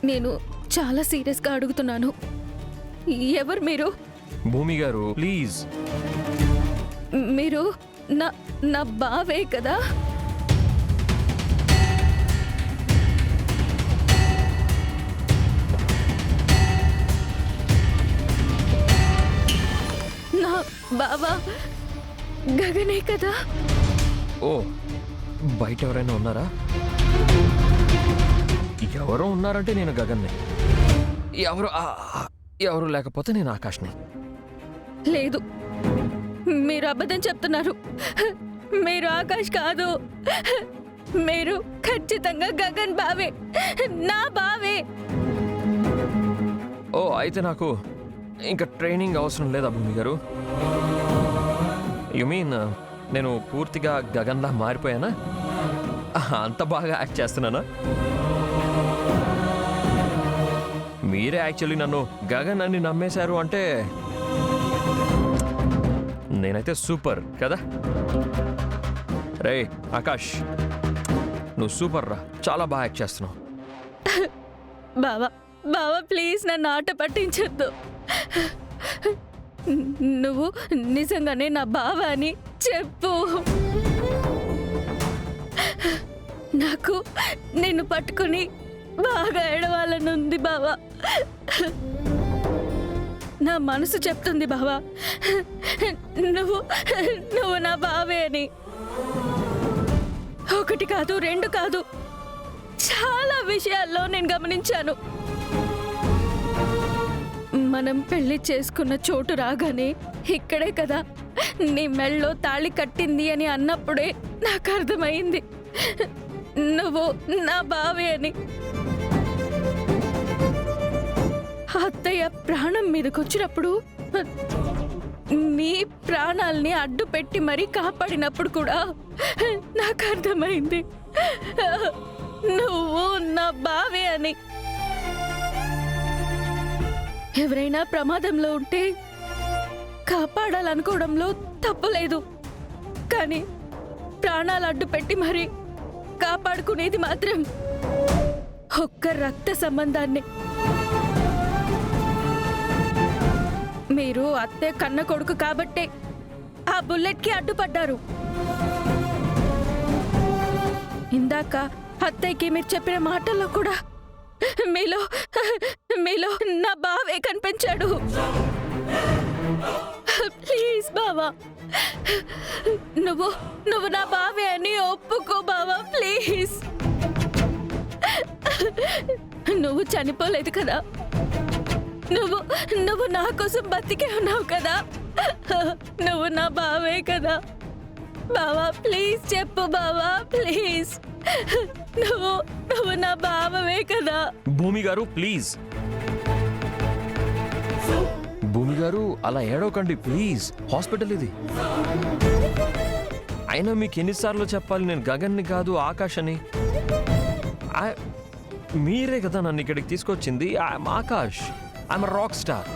నేను చాలా సీరియస్గా అడుగుతున్నాను. ఎవరు మీరు? భూమి గారు ప్లీజ్. మీరు నా నా బావే కదా? నా బావా గగనే కదా? ఓ, బయట ఎవరైనా ఉన్నారా? ఎవరో ఉన్నారంటే నేను గగన్ని. ఎవరు లేకపోతే నేను ఆకాష్ని. లేదు, మీరు అబద్ధం చెప్తున్నారు. మీరు ఆకాష్ కాదు. మీరు ఖచ్చితంగా గగన్ బావే, నా బావే. ఓ, అయితే నాకు ఇంకా ట్రైనింగ్ అవసరం లేదా భూమి గారు? యు మీన్ నేను పూర్తిగా గగన్లా మారిపోయానా? అంత బాగా యాక్ట్ చేస్తున్నానా? మీరే యాక్చువల్లీ నన్ను గగన్ అని నమ్మేశారు అంటే నేనైతే సూపర్ కదా? రే ఆకాష్, నువ్వు సూపర్ రా, చాలా బాగా యాక్ట్ చేస్తున్నావు. బావా బావా ప్లీజ్ నన్ను ఆట పట్టించొద్దు. నువ్వు నిజంగానే నా బావ అని చెప్పు. నాకు నిన్ను పట్టుకుని బాగా ఏడవాలనుంది బావా. నా మనసు చెప్తుంది బావా, నువ్వు నువ్వు నా బావే అని. ఒకటి కాదు, రెండు కాదు, చాలా విషయాల్లో నేను గమనించాను. మనం పెళ్లి చేసుకున్న చోటు రాగానే ఇక్కడే కదా నీ మెళ్ళో తాళి కట్టింది అని అన్నప్పుడే నాకు అర్థమైంది నువ్వు నా బావే అని. అత్తయ్య ప్రాణం మీదకొచ్చినప్పుడు, నీ ప్రాణాల్ని అడ్డు పెట్టి మరీ కాపాడినప్పుడు కూడా నాకు అర్థమైంది నువ్వు నా బావే అని. ఎవరైనా ప్రమాదంలో ఉంటే కాపాడాలనుకోవడంలో తప్పులేదు, కానీ ప్రాణాలు అడ్డు పెట్టి మరి కాపాడుకునేది మాత్రం ఒక్క రక్త సంబంధాన్ని. మీరు అత్తే కన్న కొడుకు కాబట్టే ఆ బుల్లెట్కి అడ్డుపడ్డారు. ఇందాక అత్తయ్యకి మీరు చెప్పిన మాటల్లో కూడా మీలో మీలో నా బావే కనిపించాడు. ప్లీజ్ బావా, నువ్వు నువ్వు నా బావే అని ఒప్పుకో బావా ప్లీజ్. నువ్వు చనిపోలేదు కదా, నువ్వు నువ్వు నా కోసం బతికే ఉన్నావు కదా, నువ్వు నా బావే కదా. బావా ప్లీజ్ చెప్పు బావా ప్లీజ్, నువ్వు నువ్వు నా బావవే కదా. భూమి గారు ప్లీజ్. భూమి గారు అలా ఏడవకండి ప్లీజ్, హాస్పిటల్ ఇది. అయినా మీకు ఎన్నిసార్లు చెప్పాలి నేను గగన్ని కాదు ఆకాష్ అని? మీరే కదా నన్ను ఇక్కడికి తీసుకొచ్చింది. I'm Akash, I'm rock star.